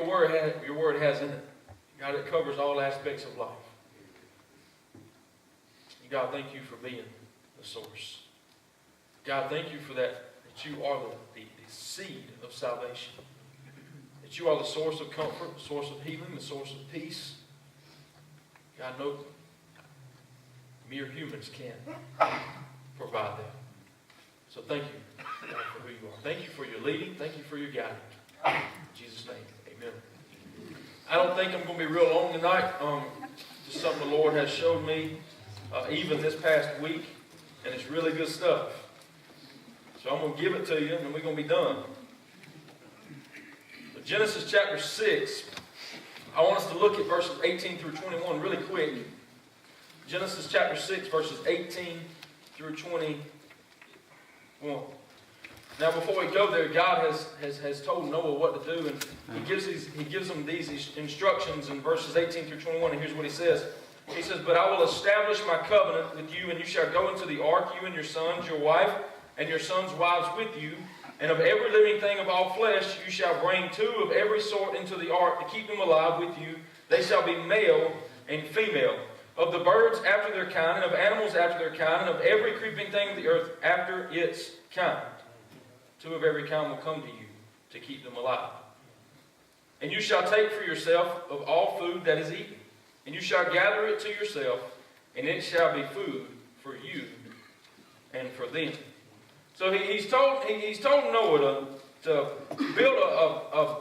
word has in it. God, it covers all aspects of life. God, thank you for being the source. God, thank you for that you are the seed of salvation. That you are the source of comfort, the source of healing, the source of peace. God, no mere humans can provide that. So thank you, God, for who you are. Thank you for your leading. Thank you for your guiding. In Jesus' name, amen. I don't think I'm going to be real long tonight. Just something the Lord has showed me even this past week, and it's really good stuff. So I'm going to give it to you, and then we're going to be done. But Genesis chapter 6, I want us to look at verses 18 through 21 really quick. Genesis chapter 6, verses 18 through 21. Now, before we go there, God has told Noah what to do, and he gives them these instructions in verses 18 through 21, and here's what he says. He says, "But I will establish my covenant with you, and you shall go into the ark, you and your sons, your wife, and your sons' wives with you. And of every living thing of all flesh you shall bring 2 of every sort into the ark to keep them alive with you. They shall be male and female. Of the birds after their kind, and of animals after their kind, and of every creeping thing of the earth after its kind. 2 of every kind will come to you to keep them alive. And you shall take for yourself of all food that is eaten, and you shall gather it to yourself, and it shall be food for you and for them." So he's told Noah to build a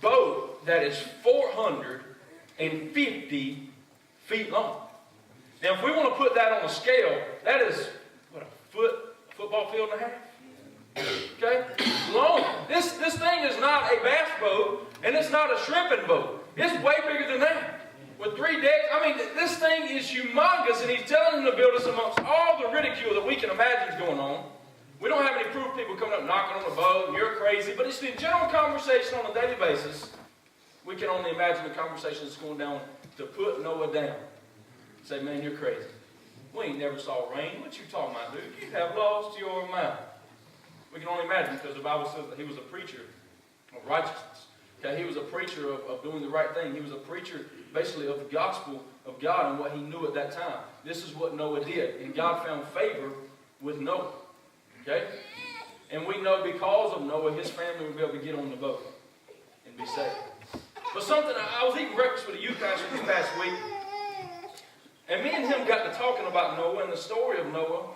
boat that is 450 feet long. Now, if we want to put that on a scale, that is, what, a football field and a half? Okay? Long. This thing is not a bass boat, and it's not a shrimping boat. It's way bigger than that. With 3 decks. I mean, this thing is humongous, and he's telling them to build us amongst all the ridicule that we can imagine is going on. We don't have any proof people coming up knocking on the boat, and you're crazy, but it's the general conversation on a daily basis. We can only imagine the conversation that's going down to put Noah down. Say, "Man, you're crazy. We ain't never saw rain. What you talking about, dude? You have lost your mind." We can only imagine, because the Bible says that he was a preacher of righteousness. Okay, he was a preacher of doing the right thing. He was a preacher, basically, of the gospel of God and what he knew at that time. This is what Noah did, and God found favor with Noah. Okay? And we know because of Noah, his family will be able to get on the boat and be saved. But something, I was eating breakfast with a youth pastor this past week, and me and him got to talking about Noah and the story of Noah.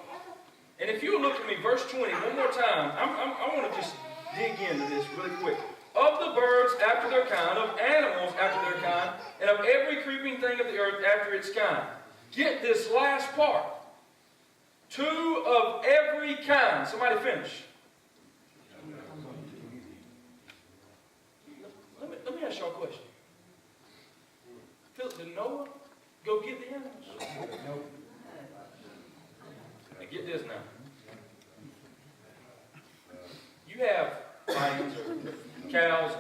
And if you look at me, verse 20, one more time, I want to just dig into this really quick. "Of the birds after their kind, of animals after their kind, and of every creeping thing of the earth after its kind." Get this last part. 2 of every kind. Somebody finish. Let me ask y'all a question. Philip, did Noah go get the animals? No. Now get this now. You have lions or cows,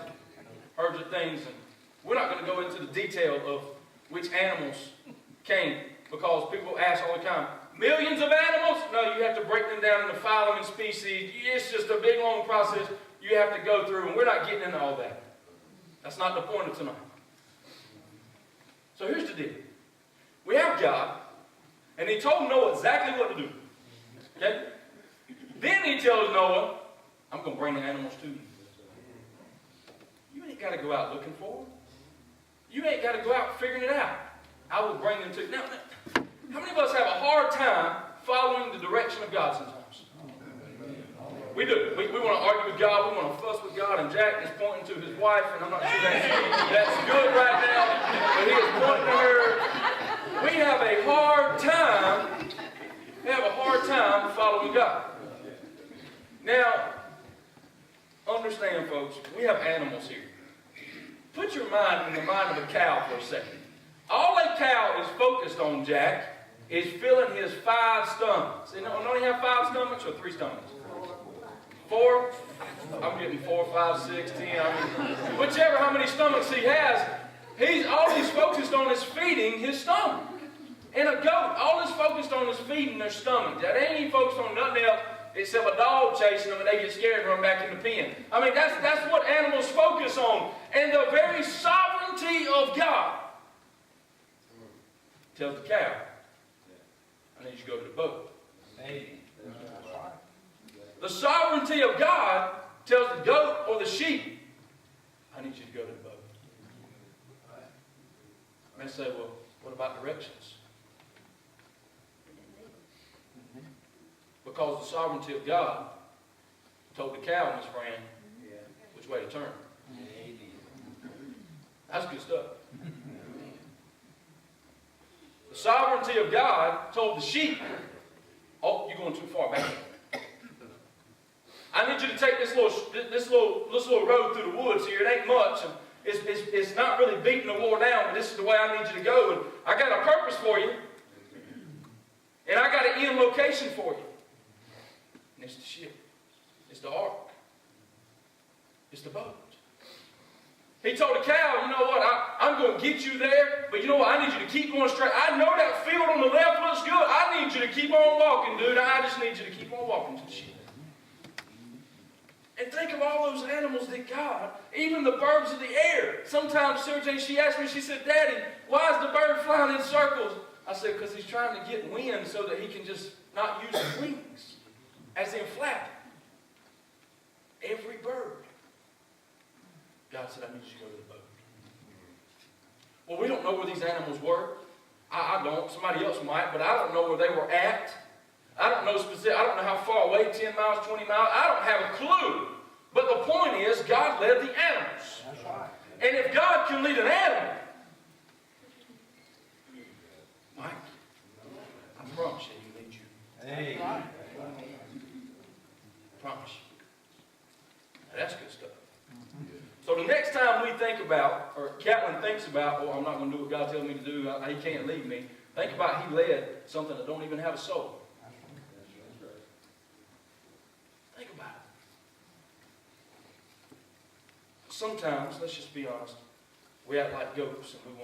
herds of things, and we're not going to go into the detail of which animals came, because people ask all the time, "Millions of animals?" No, you have to break them down into phylum and species. It's just a big, long process you have to go through, and we're not getting into all that. That's not the point of tonight. So here's the deal. We have God, and he told Noah exactly what to do. Okay? Then he tells Noah, "I'm going to bring the animals to you. You ain't got to go out looking for them. You ain't got to go out figuring it out. I will bring them to you." Now, how many of us have a hard time following the direction of God sometimes? We do. We want to argue with God. We want to fuss with God. And Jack is pointing to his wife, and I'm not sure that's good right now, but he is pointing to her. We have a hard time. Following God. Now, understand, folks, we have animals here. Put your mind in the mind of a cow for a second. All a cow is focused on, Jack, is filling his 5 stomachs. You know, don't he have 5 stomachs or 3 stomachs? 4? I'm getting 4, 5, 6, 10. Whichever how many stomachs he has, all he's focused on is feeding his stomach. And a goat, all is focused on is feeding their stomach. That ain't even focused on nothing else except a dog chasing them and they get scared and run back in the pen. I mean, that's what animals focus on. And the very of God tells the cow, I need you to go to the boat. The sovereignty of God tells the goat or the sheep, I need you to go to the boat. You may say, well, what about directions? Because the sovereignty of God told the cow and his friend which way to turn. That's good stuff. The sovereignty of God told the sheep, oh, you're going too far back. I need you to take this little road through the woods here. It ain't much. And it's not really beating the war down, but this is the way I need you to go. And I got a purpose for you. And I got an end location for you. And it's the ship. It's the ark. It's the boat. He told the cow, you know what, I'm going to get you there, but you know what, I need you to keep going straight. I know that field on the left looks good. I need you to keep on walking, dude. I just need you to keep on walking to the ship. And think of all those animals that God, even the birds of the air. Sometimes Sarah Jane, she asked me, she said, Daddy, why is the bird flying in circles? I said, because he's trying to get wind so that he can just not use his wings, as in flapping. Every bird. God said, I need you to go to the boat. Well, we don't know where these animals were. I don't. Somebody else might, but I don't know where they were at. I don't know specific. I don't know how far away, 10 miles, 20 miles. I don't have a clue. But the point is, God led the animals. That's right. And if God can lead an animal, Mike, I promise you, He leads you. Hey. I promise you. Now, that's good stuff. So the next time we think about, or Catlin thinks about, oh, I'm not going to do what God tells me to do, He can't lead me. Think about He led something that don't even have a soul. Think about it. Sometimes, let's just be honest, we act like goats and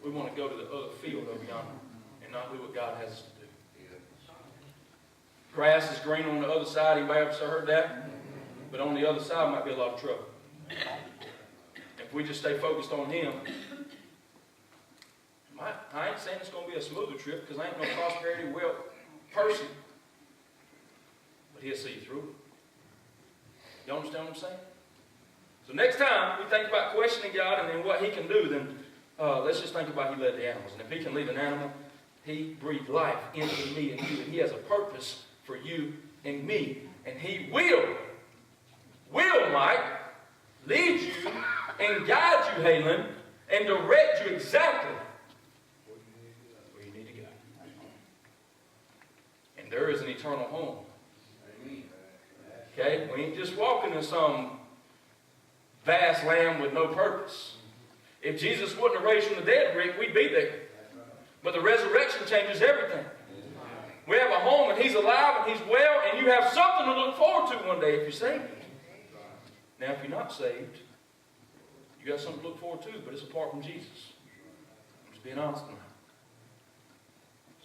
we want to go to the other field over yonder and not do what God has us to do. Grass is green on the other side. Anybody ever heard that? But on the other side might be a lot of trouble. If we just stay focused on Him, I ain't saying it's going to be a smoother trip because I ain't no prosperity wealth person. But He'll see you through it. You understand what I'm saying? So next time we think about questioning God and then what He can do, then let's just think about He led the animals. And if He can lead an animal, He breathed life into me and you. And He has a purpose for you and me. And He will, Mike, lead you and guide you, Halen, and direct you exactly where you need to go. And there is an eternal home. Okay? We ain't just walking in some vast land with no purpose. If Jesus wouldn't have raised from the dead, Rick, we'd be there. But the resurrection changes everything. We have a home and He's alive and He's well, and you have something to look forward to one day if you're saved. Now, if you're not saved, you got something to look forward to, but it's apart from Jesus. I'm just being honest tonight.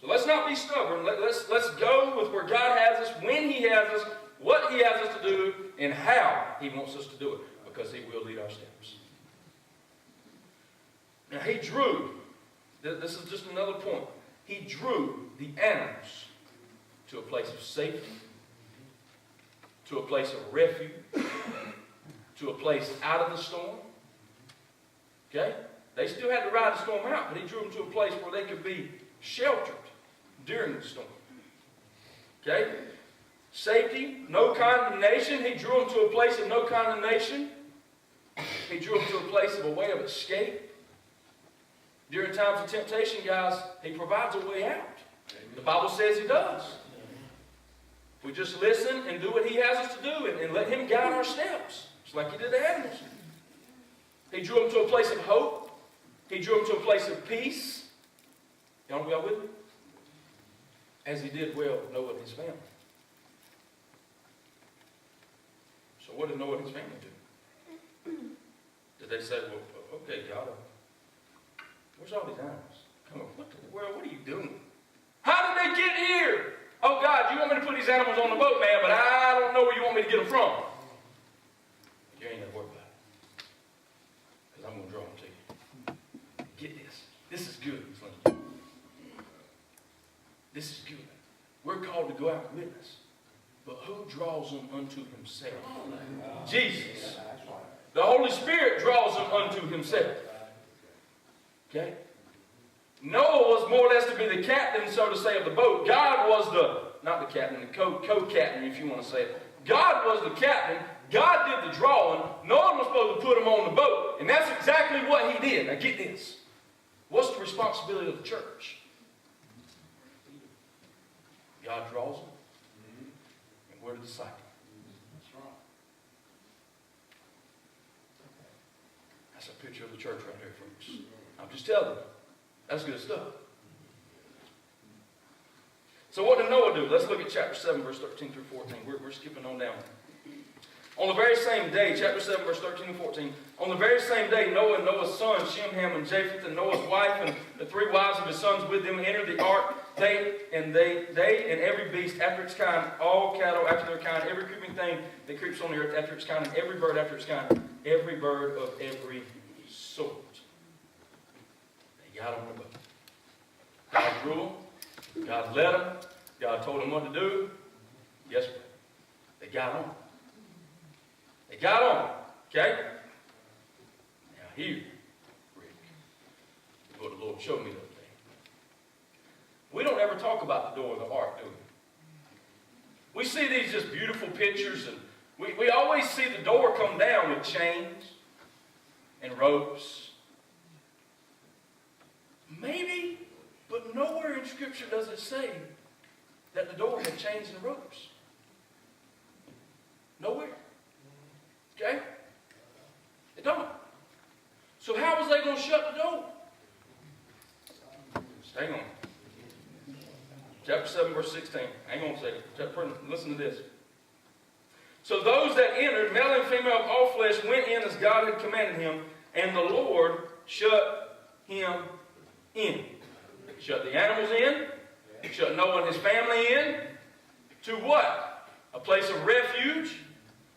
So let's not be stubborn. Let's go with where God has us, when He has us, what He has us to do, and how He wants us to do it, because He will lead our steps. Now, He drew, this is just another point, He drew the animals to a place of safety, to a place of refuge, to a place out of the storm. Okay? They still had to ride the storm out, but He drew them to a place where they could be sheltered during the storm. Okay? Safety, no condemnation. He drew them to a place of no condemnation. He drew them to a place of a way of escape. During times of temptation, guys, He provides a way out. The Bible says He does. If we just listen and do what He has us to do and let Him guide our steps, just like He did the animals. He drew them to a place of hope. He drew them to a place of peace. Y'all with me? As He did well Noah and his family. So what did Noah and his family do? Did they say, well, okay, God, where's all these animals? Come on, what the world, what are you doing? How did they get here? Oh, God, you want me to put these animals on the boat, man, but I don't know where you want me to get them from. You ain't got to worry about it. Because I'm going to draw them to you. This is good, Slim. This is good. We're called to go out and witness. But who draws them unto himself? Jesus. The Holy Spirit draws them unto himself. Okay? Noah was more or less to be the captain, so to say, of the boat. God was not the captain, the co-captain, if you want to say it. God was the captain. God did the drawing. Noah was supposed to put him on the boat. And that's exactly what he did. Now get this. What's the responsibility of the church? God draws them. And we're the disciple. That's right. That's a picture of the church right there, folks. I'm just telling you. That's good stuff. So what did Noah do? Let's look at chapter 7, verse 13 through 14. We're skipping on down. On the very same day, chapter 7, verse 13 and 14, on the very same day, Noah and Noah's sons, Shem, Ham, and Japheth, and Noah's wife, and the 3 wives of his sons with them entered the ark. They and every beast after its kind, all cattle after their kind, every creeping thing that creeps on the earth after its kind, and every bird after its kind, every bird of every sort. They got on the boat. God drew them. God led them. God told them what to do. Guess what? They got on. They got on. Okay? Now here, Rick, is what the Lord showed me the other day. We don't ever talk about the door of the ark, do we? We see these just beautiful pictures, and we always see the door come down with chains and ropes. Maybe, but nowhere in Scripture does it say that the door had chains and ropes. Nowhere. Okay? It don't. So how was they going to shut the door? Hang on. Chapter 7, verse 16. Hang on a second. Listen to this. So those that entered, male and female of all flesh, went in as God had commanded him, and the Lord shut him in. Shut the animals in. Shut Noah and his family in. To what? A place of refuge.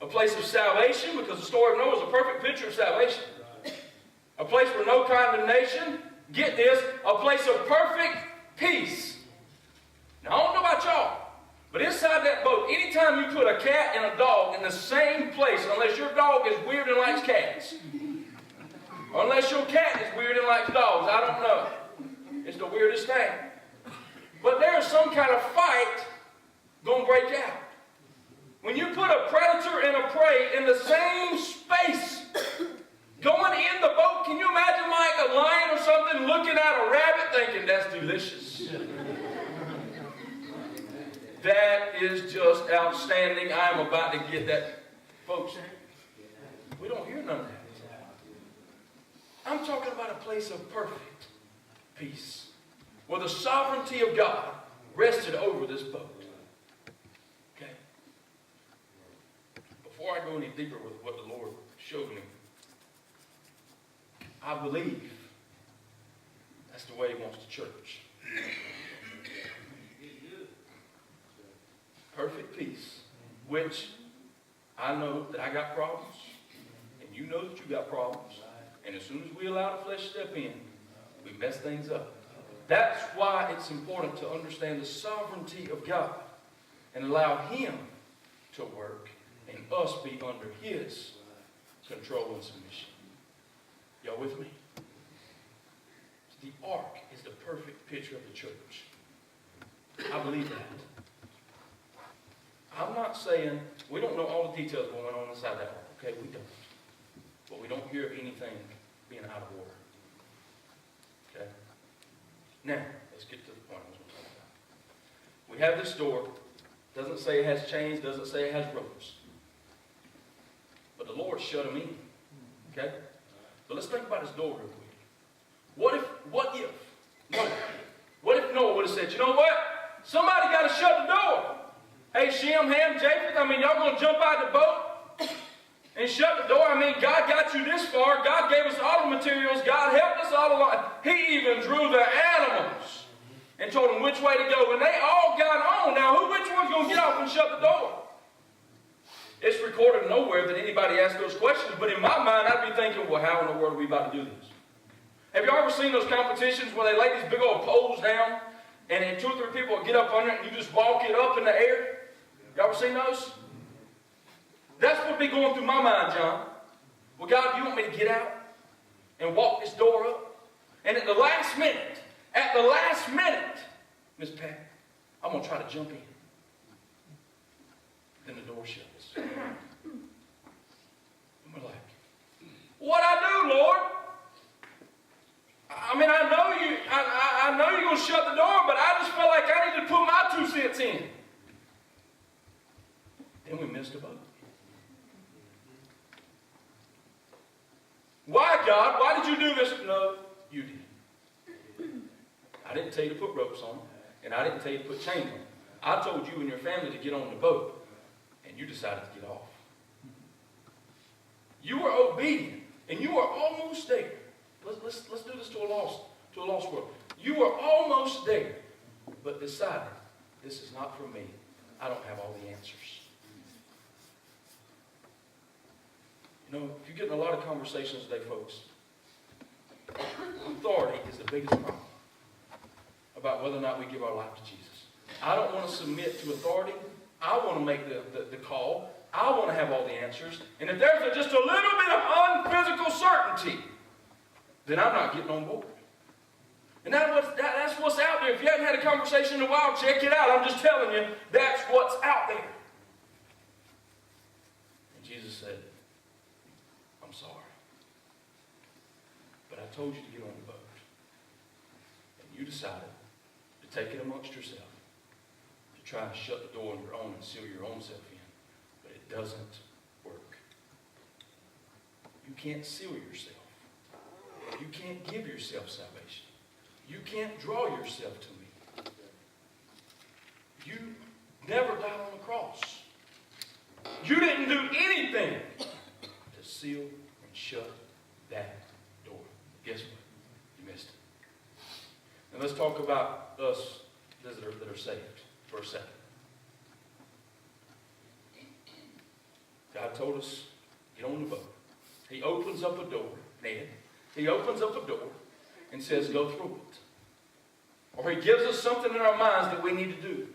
A place of salvation, because the story of Noah is a perfect picture of salvation. A place where no condemnation. Get this, a place of perfect peace. Now, I don't know about y'all, but inside that boat, anytime you put a cat and a dog in the same place, unless your dog is weird and likes cats, or unless your cat is weird and likes dogs, I don't know. It's the weirdest thing. But there's some kind of fight going to break out. When you put a predator and a prey in the same space, going in the boat, can you imagine like a lion or something looking at a rabbit thinking, that's delicious? That is just outstanding. I am about to get that. Folks, we don't hear none of that. I'm talking about a place of perfect peace, where the sovereignty of God rested over this boat. Okay? Before I go any deeper with what the Lord showed me, I believe that's the way He wants the church. Perfect peace, which I know that I got problems, and you know that you got problems, and as soon as we allow the flesh to step in, we mess things up. That's why it's important to understand the sovereignty of God and allow Him to work and us be under His control and submission. Y'all with me? The ark is the perfect picture of the church. I believe that. I'm not saying we don't know all the details going on inside that ark. Okay, we don't. But we don't hear of anything being out of order. Okay? Now, let's get to the point I was going to talk about. We have this door. Doesn't say it has chains. Doesn't say it has ropes. But the Lord shut them in. Okay? But let's think about this door real quick. What if Noah would have said, you know what? Somebody got to shut the door. Hey, Shem, Ham, Japheth, y'all going to jump out the boat and shut the door? God got you this far. God gave us all the materials. God helped us all along. He even drew the animals and told them which way to go. And they all got on. Now, which one's going to get off and shut the door? It's recorded nowhere that anybody asked those questions. But in my mind, I'd be thinking, well, how in the world are we about to do this? Have you ever seen those competitions where they lay these big old poles down and then 2 or 3 people will get up under it and you just walk it up in the air? You ever seen those? That's what would be going through my mind, John. Well, God, you want me to get out and walk this door up? And at the last minute, Miss Pat, I'm going to try to jump in. Then the door shuts. And we're like, what'd I do, Lord? I mean, I know you're going to shut the door, but I just felt like I needed to put my 2 cents in. Then we missed a boat. Why, God? Why did you do this? No, you did. I didn't tell you to put ropes on, and I didn't tell you to put chains on. I told you and your family to get on the boat, and you decided to get off. You were obedient, and you were almost there. Let's do this to a lost world. You were almost there, but decided, this is not for me. I don't have all the answers. You know, if you get in a lot of conversations today, folks, authority is the biggest problem about whether or not we give our life to Jesus. I don't want to submit to authority. I want to make the call. I want to have all the answers. And if there's just a little bit of unphysical certainty, then I'm not getting on board. And that's what's out there. If you haven't had a conversation in a while, check it out. I'm just telling you, that's what's out there. And Jesus said, I'm sorry. But I told you to get on the boat. And you decided to take it amongst yourself, to try and shut the door on your own and seal your own self in. But it doesn't work. You can't seal yourself. You can't give yourself salvation. You can't draw yourself to me. You never died on the cross. You didn't do anything to seal and shut that door. Guess what? You missed it. Now let's talk about us that are saved for a second. God told us, get on the boat. He opens up a door, Ned. He opens up a door and says, go through it. Or he gives us something in our minds that we need to do.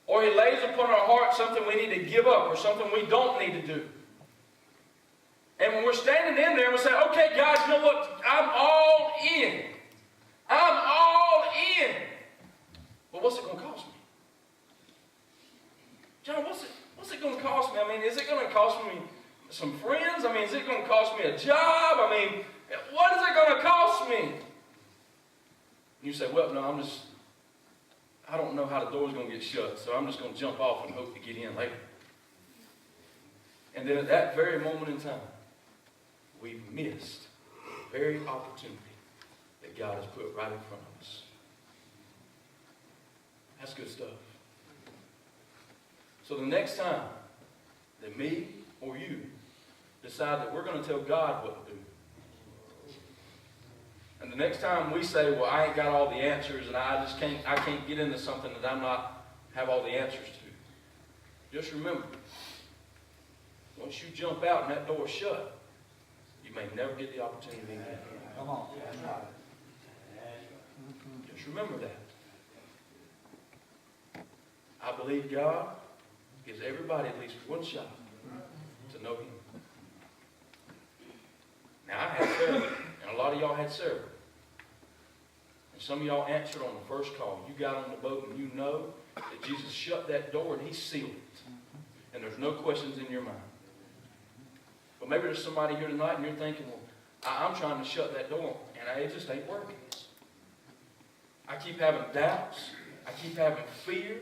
Or he lays upon our heart something we need to give up or something we don't need to do. And when we're standing in there and we say, okay, God, you know what? I'm all in. I'm all in. Well, what's it going to cost me? John, what's it going to cost me? I mean, is it going to cost me some friends? I mean, is it going to cost me a job? I mean, what is it going to cost me? And you say, well, no, I don't know how the door's going to get shut, so I'm just going to jump off and hope to get in later. And then at that very moment in time, we've missed the very opportunity that God has put right in front of us. That's good stuff. So the next time that me or you decide that we're going to tell God what to do, and the next time we say, well, I ain't got all the answers and I can't get into something that have all the answers to, just remember, once you jump out and that door's shut, you may never get the opportunity again. Come on. Just remember that. I believe God gives everybody at least one shot to know Him. Now, I had several, and a lot of y'all had several. And some of y'all answered on the first call. You got on the boat and you know that Jesus shut that door and He sealed it. And there's no questions in your mind. But maybe there's somebody here tonight and you're thinking, well, I'm trying to shut that door and it just ain't working. I keep having doubts. I keep having fear.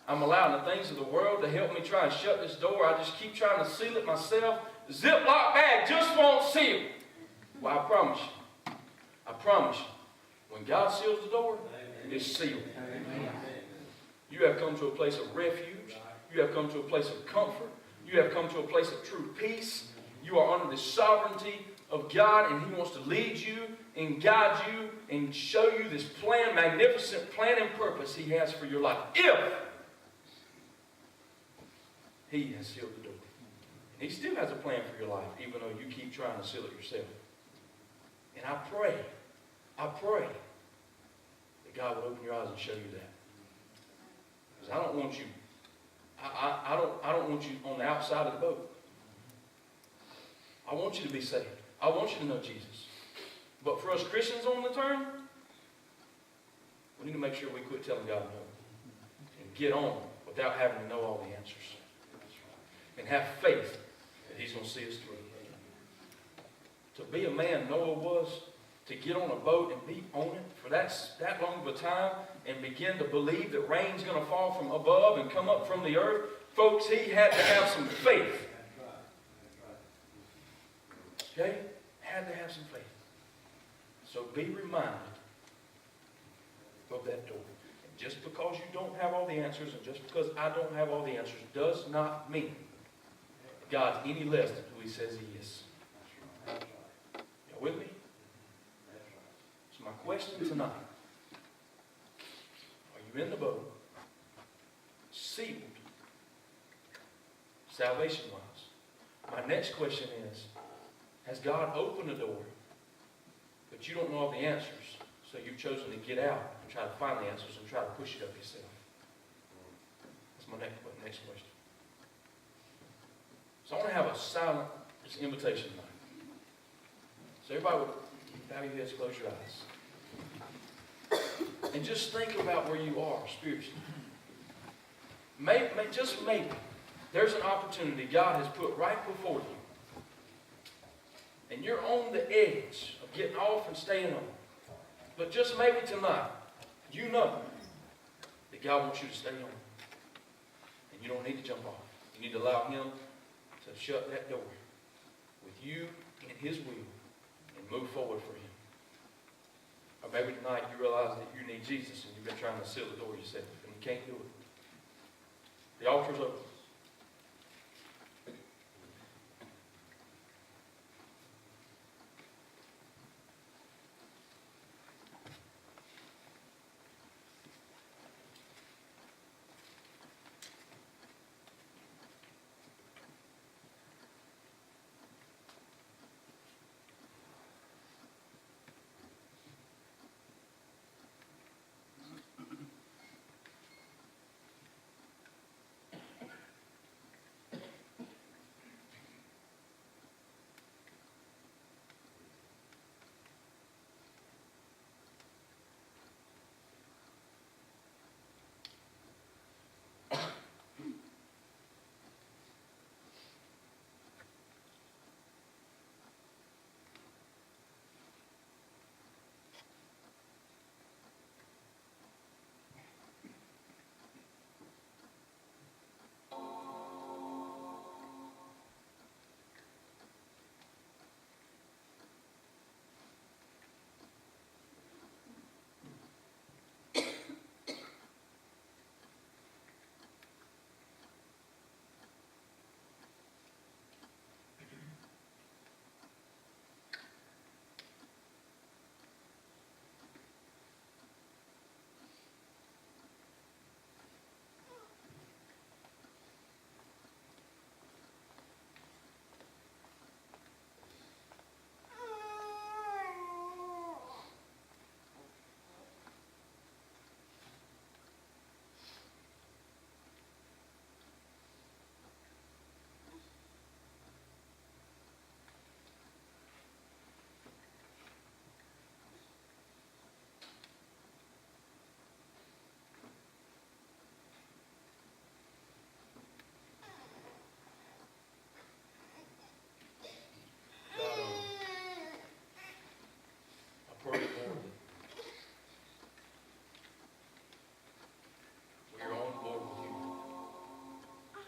I'm allowing the things of the world to help me try and shut this door. I just keep trying to seal it myself. The Ziploc bag just won't seal. Well, I promise you, when God seals the door, it's sealed. Amen. You have come to a place of refuge. You have come to a place of comfort. You have come to a place of true peace. You are under the sovereignty of God, and He wants to lead you and guide you and show you this plan, magnificent plan and purpose He has for your life. If He has sealed the door. And He still has a plan for your life, even though you keep trying to seal it yourself. And I pray I pray that God would open your eyes and show you that. Because I don't want you, I don't want you on the outside of the boat. I want you to be saved. I want you to know Jesus. But for us Christians on the turn, we need to make sure we quit telling God no. And get on without having to know all the answers. And have faith that He's going to see us through. To be a man Noah was, to get on a boat and be on it for that long of a time and begin to believe that rain's going to fall from above and come up from the earth, folks, he had to have some faith. Okay? Had to have some faith. So be reminded of that door. And just because you don't have all the answers and just because I don't have all the answers does not mean God's any less than who He says He is. Y'all with me? So my question tonight, are you in the boat, sealed, salvation-wise? My next question is, has God opened the door, but you don't know all the answers, so you've chosen to get out and try to find the answers and try to push it up yourself? That's my next question. So I want to have a silent invitation tonight. So everybody would bow your heads, close your eyes. And just think about where you are spiritually. Just maybe there's an opportunity God has put right before you. And you're on the edge of getting off and staying on. But just maybe tonight, you know that God wants you to stay on. And you don't need to jump off. You need to allow Him to shut that door with you in His will and move forward for Him. Or maybe tonight you realize that you need Jesus and you've been trying to seal the door yourself and you can't do it. The altar's open.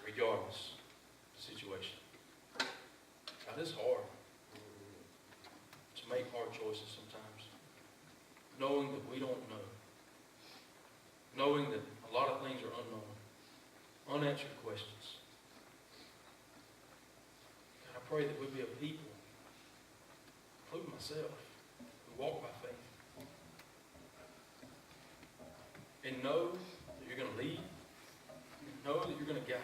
Regardless of the situation. God, it's hard to make hard choices sometimes. Knowing that we don't know. Knowing that a lot of things are unknown. Unanswered questions. God, I pray that we'll be a people, including myself, who walk by faith. And know that you're going to lead. And know that you're going to guide.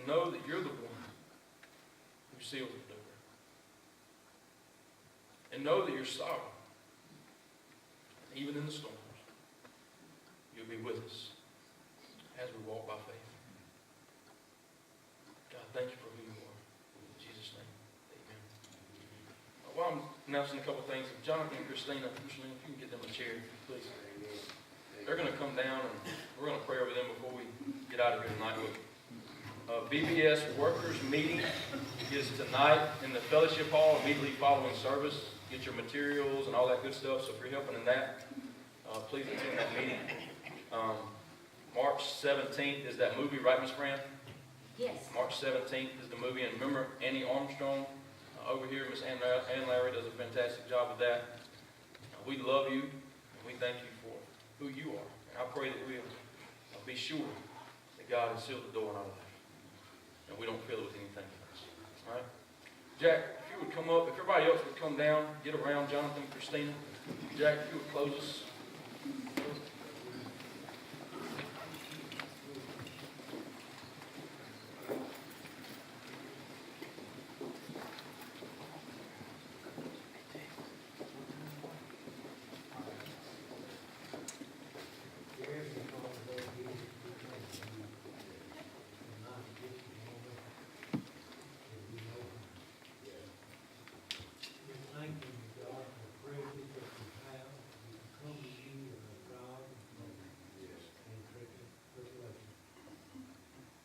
Know that you're the one who seals the door. And know that you're sovereign. Even in the storms, you'll be with us as we walk by faith. God, thank you for who you are. In Jesus' name, amen. While I'm announcing a couple things, Jonathan and Christina, if you can get them a chair, please. They're going to come down and we're going to pray over them before we get out of here tonight. BBS workers meeting is tonight in the fellowship hall immediately following service. Get your materials and all that good stuff. So if you're helping in that, please attend that meeting. March 17th is that movie, right, Ms. Fran? Yes. March 17th is the movie. And remember, Annie Armstrong over here, Miss Ann Larry does a fantastic job with that. We love you, and we thank you for who you are. And I pray that we'll be sure that God has sealed the door in our life, and we don't fill it with anything else. All right? Jack, if you would come up, if everybody else would come down, get around Jonathan, Christina. Jack, if you would close us.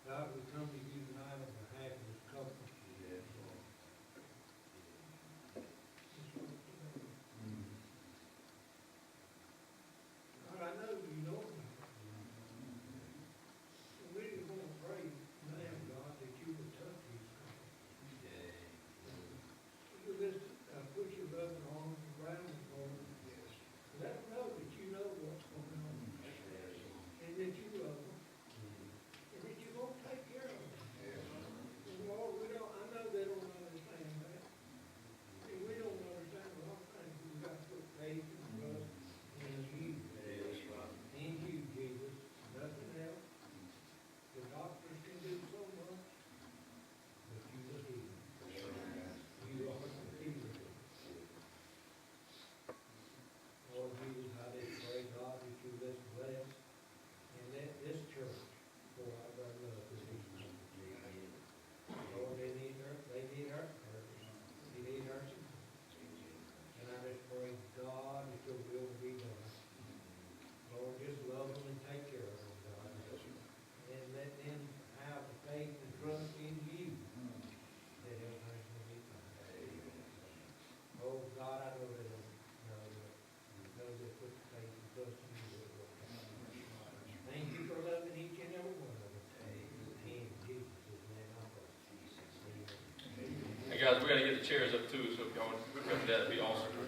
God, we come to you tonight on behalf of this couple. Yes, Lord. God, I know you know me. And we just want to pray now, God, that you would touch these couples. You just put your loving arms around them, Lord. Yes. Let them know that you know what's going on. And that you love them. And that you're going to take care of them. Lord, I know they don't understand that. And we don't understand a lot of things. We've got to put faith and trust in you. In you, Jesus. Nothing else. The doctors can do so much, but you will heal. You are the healer. Lord Jesus, I just pray, God, that you just bless and let this church pour out their love to these people. Lord, they need her. They need her. They need her. And I just pray, God, that your will be done. Lord, just love them and take care of them, God. And let them have the faith and trust in you that everything will be fine. Oh, God, I know they don't know that. You know they put the faith and trust in you. Thank you for loving each and every one of us. In Jesus' name I pray. Hey guys, we got to get the chairs up too, so if y'all would come to that, it'd be awesome.